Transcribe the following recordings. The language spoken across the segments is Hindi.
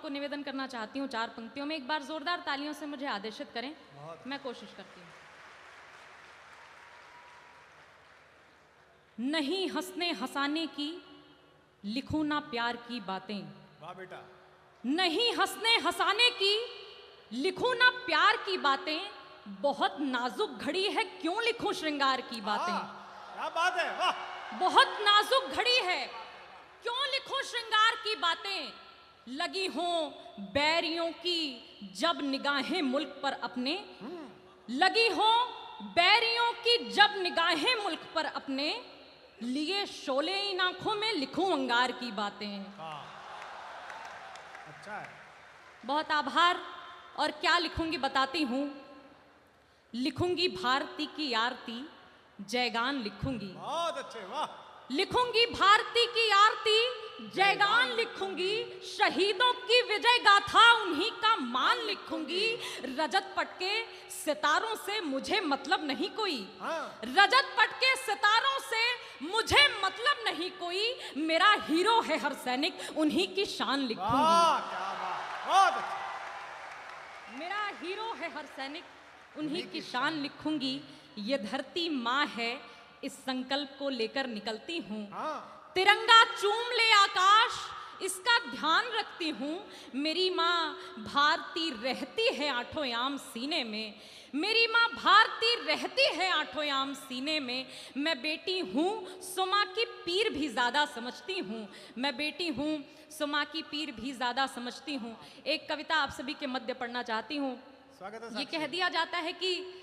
आपको निवेदन करना चाहती हूँ 4 पंक्तियों में। एक बार जोरदार तालियों से मुझे आदेशित करें, मैं कोशिश करती हूँ। नहीं हंसने हंसाने की, लिखूं ना प्यार की बातें। वाह बेटा। नहीं हंसने हंसाने की, लिखूं ना प्यार की बातें। बहुत नाजुक घड़ी है, क्यों लिखूं श्रृंगार की बातें। क्या बात है, वाह। बहुत नाजुक घड़ी है, क्यों लिखूं श्रृंगार की बातें। लगी हों बैरियों की जब निगाहें मुल्क पर अपने। लगी हों बैरियों की जब निगाहें मुल्क पर अपने। लिए शोले इन आंखों में लिखूं अंगार की बातें। अच्छा है। बहुत आभार। और क्या लिखूंगी बताती हूं। लिखूंगी भारती की आरती, जयगान लिखूंगी। बहुत अच्छे, वाह। लिखूंगी भारती की आरती, जयगान लिखूंगी। शहीदों की विजय गाथा, उन्हीं का मान लिखूंगी। रजत पटके सितारों से मुझे मतलब नहीं कोई। रजत पटके सितारों से मुझे मतलब नहीं कोई। मेरा हीरो है हर सैनिक, उन्हीं की शान लिखूंगी। क्या बात, बहुत अच्छा। मेरा हीरो है हर सैनिक, उन्हीं की शान लिखूंगी। ये धरती माँ है, इस संकल्प को लेकर निकलती हूँ। तिरंगा चूम ले आकाश, इसका ध्यान रखती हूँ। मेरी माँ भारती रहती है आठों याम सीने में। मेरी माँ भारती रहती है आठों याम सीने में। मैं बेटी हूँ सो माँ की पीर भी ज़्यादा समझती हूँ। मैं बेटी हूँ सो माँ की पीर भी ज़्यादा समझती हूँ। एक कविता आप सभी के मध्य पढ़ना चाहती हूँ। स्वागत है। ये कह दिया जाता है कि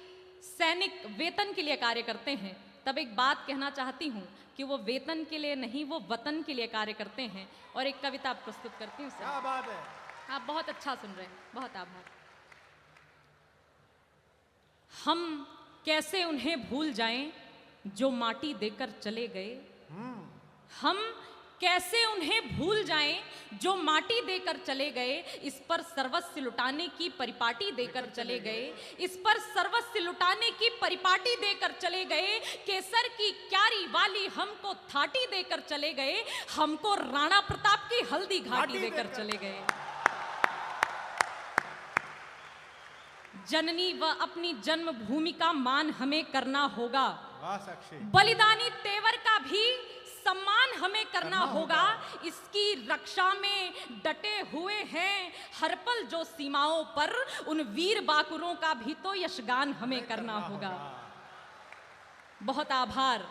सैनिक वेतन के लिए कार्य करते हैं, तब एक बात कहना चाहती हूँ कि वो वेतन के लिए नहीं, वो वतन के लिए कार्य करते हैं। और एक कविता प्रस्तुत करती हूँ। क्या बात है। आप बहुत अच्छा सुन रहे हैं, बहुत आभार। हम कैसे उन्हें भूल जाएं जो माटी देकर चले गए। हम कैसे उन्हें भूल जाएं जो माटी देकर चले गए। इस पर सर्वस्व लुटाने की परिपाटी देकर चले गए। इस पर सर्वस्व लुटाने की परिपाटी देकर चले गए। केसर की क्यारी वाली हमको थाटी देकर चले गए। हमको राणा प्रताप की हल्दी घाटी देकर चले गए। जननी व अपनी जन्मभूमि का मान हमें करना होगा। बलिदानी तेवर का भी सम्मान हमें करना होगा। इसकी रक्षा में डटे हुए हैं हर पल जो सीमाओं पर। उन वीर बाकुरों का भी तो यशगान हमें करना होगा। बहुत आभार।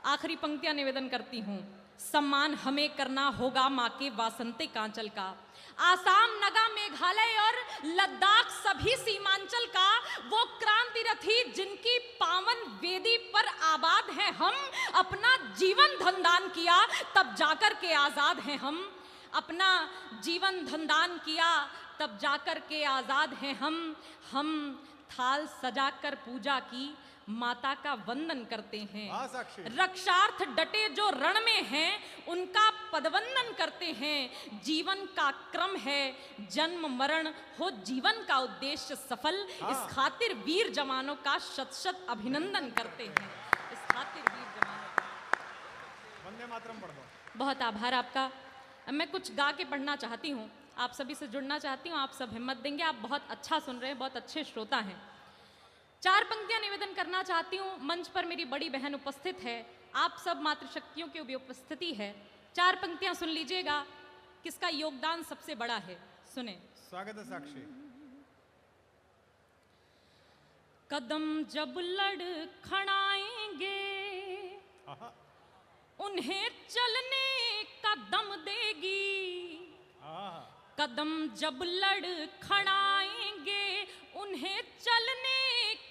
आखिरी पंक्तियां निवेदन करती हूं। सम्मान हमें करना होगा माँ के वासंतिक आंचल का। आसाम, नगा, मेघालय और लद्दाख सभी सीमांचल का वो क्रांति रथी जिनकी पावन वेदी पर आबाद हैं हम। अपना जीवन धनदान किया तब जाकर के आजाद हैं हम। अपना जीवन धनदान किया तब जाकर के आजाद हैं हम थाल सजाकर पूजा की माता का वंदन करते हैं। रक्षार्थ डटे जो रण में हैं उनका पदवंदन करते हैं। जीवन का क्रम है जन्म मरण हो जीवन का उद्देश्य सफल। इस खातिर वीर जवानों का शत शत अभिनंदन करते हैं। इस खातिर वीर जवानों का वंदे मातरम पढ़ दो। बहुत आभार आपका। मैं कुछ गा के पढ़ना चाहती हूँ, आप सभी से जुड़ना चाहती हूँ। आप सब हिम्मत देंगे, आप बहुत अच्छा सुन रहे हैं, बहुत अच्छे श्रोता हैं। 4 पंक्तियां निवेदन करना चाहती हूँ। मंच पर मेरी बड़ी बहन उपस्थित है, आप सब मातृशक्तियों की भी उपस्थिति है। 4 पंक्तियां सुन लीजिएगा, किसका योगदान सबसे बड़ा है, सुने। स्वागत है साक्षी। कदम जब लड़खड़ाएंगे उन्हें चलने का दम देगी। कदम जब लड़खड़ाएंगे उन्हें चलने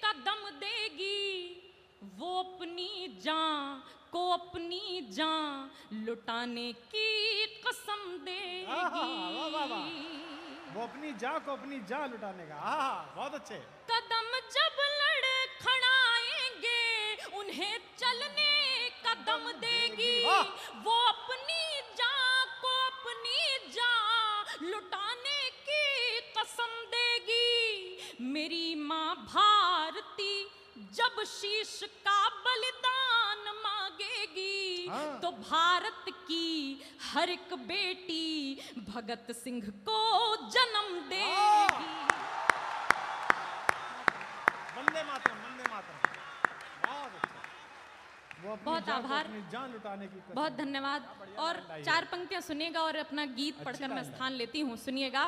का दम देगी। वो अपनी जान को अपनी जान लुटाने की कसम देगी। वो अपनी जान को अपनी जान लुटाने का। बहुत अच्छे। कदम जब लड़खड़ाएंगे उन्हें चलने का दम देगी। वो अपनी जान को अपनी जान लुटाने की कसम देगी। मेरी माँ भारती जब शीश का बलिदान मांगेगी तो भारत की हर एक बेटी भगत सिंह को जन्म देगी। वंदे मातरम, वंदे मातरम। बहुत अच्छा। वो बहुत आभार, अपनी जान लुटाने की बहुत धन्यवाद। और 4 पंक्तियां सुनिएगा और अपना गीत पढ़कर मैं स्थान लेती हूँ। सुनिएगा।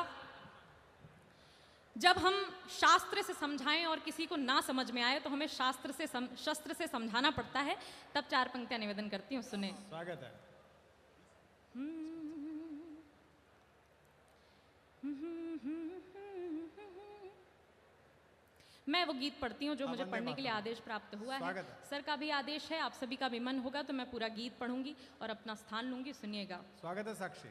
जब हम शास्त्र से समझाएं और किसी को ना समझ में आए तो हमें शस्त्र से समझाना पड़ता है। तब 4 पंक्तियां निवेदन करती हूँ, सुने। स्वागत है। मैं वो गीत पढ़ती हूँ जो मुझे पढ़ने के लिए आदेश प्राप्त हुआ है। सर का भी आदेश है, आप सभी का भी मन होगा तो मैं पूरा गीत पढ़ूंगी और अपना स्थान लूंगी। सुनिएगा। स्वागत है साक्षी।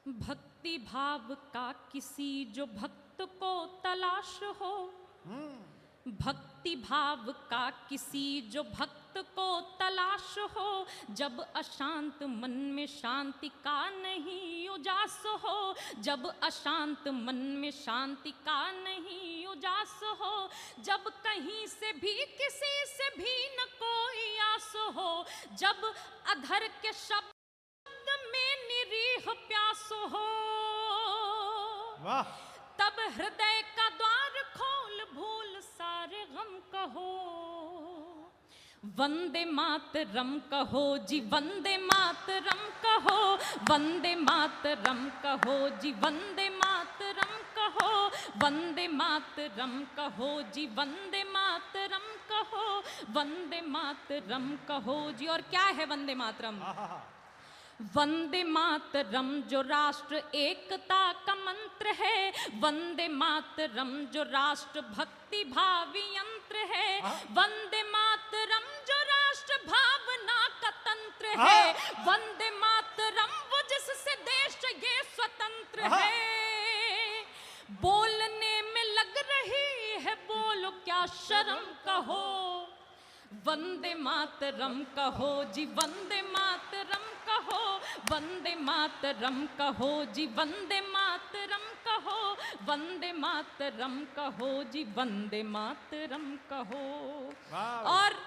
भक्ति भाव का किसी जो भक्त को तलाश हो, भक्ति भाव का किसी जो भक्त को तलाश हो, जब अशांत मन में शांति का नहीं उजास हो, जब अशांत मन में शांति का नहीं उजास हो, जब कहीं से भी किसी से भी न कोई आस हो, जब अधर के शब्द में निरीह प्यास हो, वाह, तब हृदय का द्वार खोल भूल सारे गम कहो, वंदे मातरम कहो जी, वंदे मातरम कहो, वंदे मातरम कहो जी, वंदे मातरम कहो, वंदे मातरम कहो जी, वंदे मातरम कहो, वंदे मातरम कहो जी। और क्या है वंदे मातरम? वंदे मातरम जो राष्ट्र एकता का मंत्र है, वंदे मातरम जो राष्ट्र भक्ति भावी यंत्र है, वंदे मातरम जो राष्ट्र भावना का तंत्र है, वंदे मातरम वो जिससे देश ये स्वतंत्र है। बोलने में लग रही है बोलो क्या शर्म कहो, वंदे मातरम कहो जी, वंदे मातरम कहो, वंदे मातरम कहो जी, वंदे मातरम कहो, वंदे मातरम कहो जी, वंदे मातरम कहो। और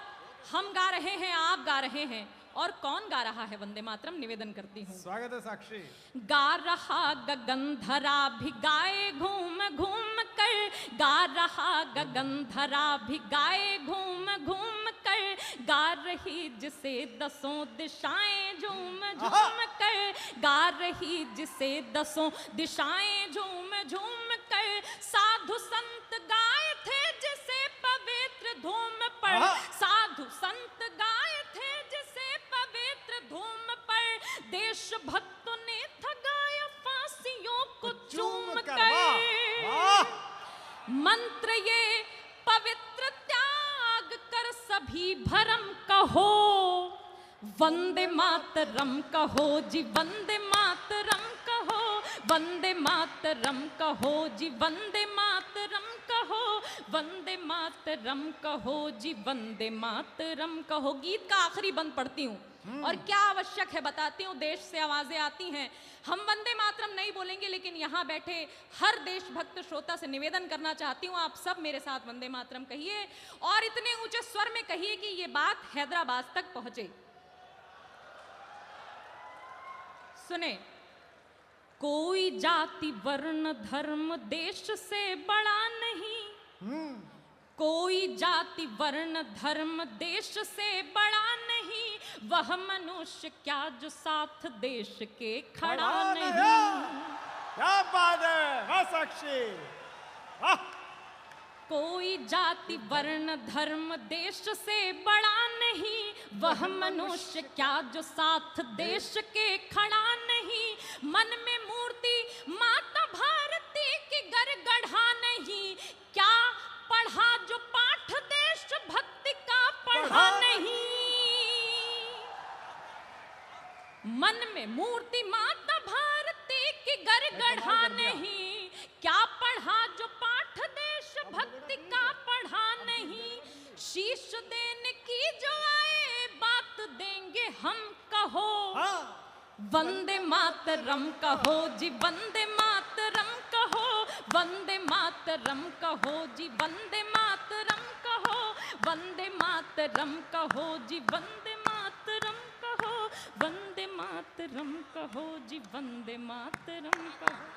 हम गा रहे हैं, आप गा रहे हैं, और कौन गा रहा है वंदे मातरम? निवेदन करती हूँ। स्वागत है साक्षी। गा रहा गगन धरा भी गाए घूम घूम कर, गा रहा गगन धरा भी गाए घूम घूम कर, गा रही जिसे दसों दिशाएं झूम झूम कर, गा रही जिसे दसों दिशाएं झूम झूम कर, साधु संत गाए थे जिसे पवित्र धूम पर, साधु संत गाए थे जिसे पवित्र धूम पर, देश भक्तों ने थगाया फांसियों को चूम कर, मंत्र ये पवित्र त्याग कर सभी भरम कहो, वंदे मातरम कहो जी, वंदे मातरम कहो, वंदे मातरम कहो जी, वंदे मातरम कहो, वंदे मातरम कहो जी, वंदे मातरम कहो। गीत का आखिरी बंद पढ़ती हूँ और क्या आवश्यक है बताती हूँ। देश से आवाजें आती हैं, हम वंदे मातरम नहीं बोलेंगे, लेकिन यहाँ बैठे हर देशभक्त श्रोता से निवेदन करना चाहती हूँ, आप सब मेरे साथ वंदे मातरम कहिए और इतने ऊंचे स्वर में कहिए कि ये बात हैदराबाद तक पहुंचे। सुने। कोई जाति वर्ण धर्म देश से बड़ा नहीं, कोई जाति वर्ण धर्म देश से बड़ा नहीं, वह मनुष्य क्या जो साथ देश के खड़ा नहीं। क्या बात है, वाह साक्षी, वाह। कोई जाति वर्ण धर्म देश से बड़ा नहीं, वह मनुष्य क्या जो साथ देश के खड़ा नहीं, मन में मूर्ति माता भारती की गर गढ़ा नहीं, क्या पढ़ा जो पाठ देश भक्ति का पढ़ा नहीं, मन में मूर्ति माता भारती की गर गढ़ा नहीं, क्या पढ़ा जो पाठ देश भक्ति का पढ़ा नहीं, शीश देने की जो आए बात देंगे हम कहो, वंदे मातरम कहो जी, वंदे मातरम कहो, वंदे मातरम कहो जी, वंदे मातरम कहो, वंदे मातरम कहो जी, वंदे मातरम कहो, वंदे वंदे मातरम कहो जी, वंदे मातरम कहो।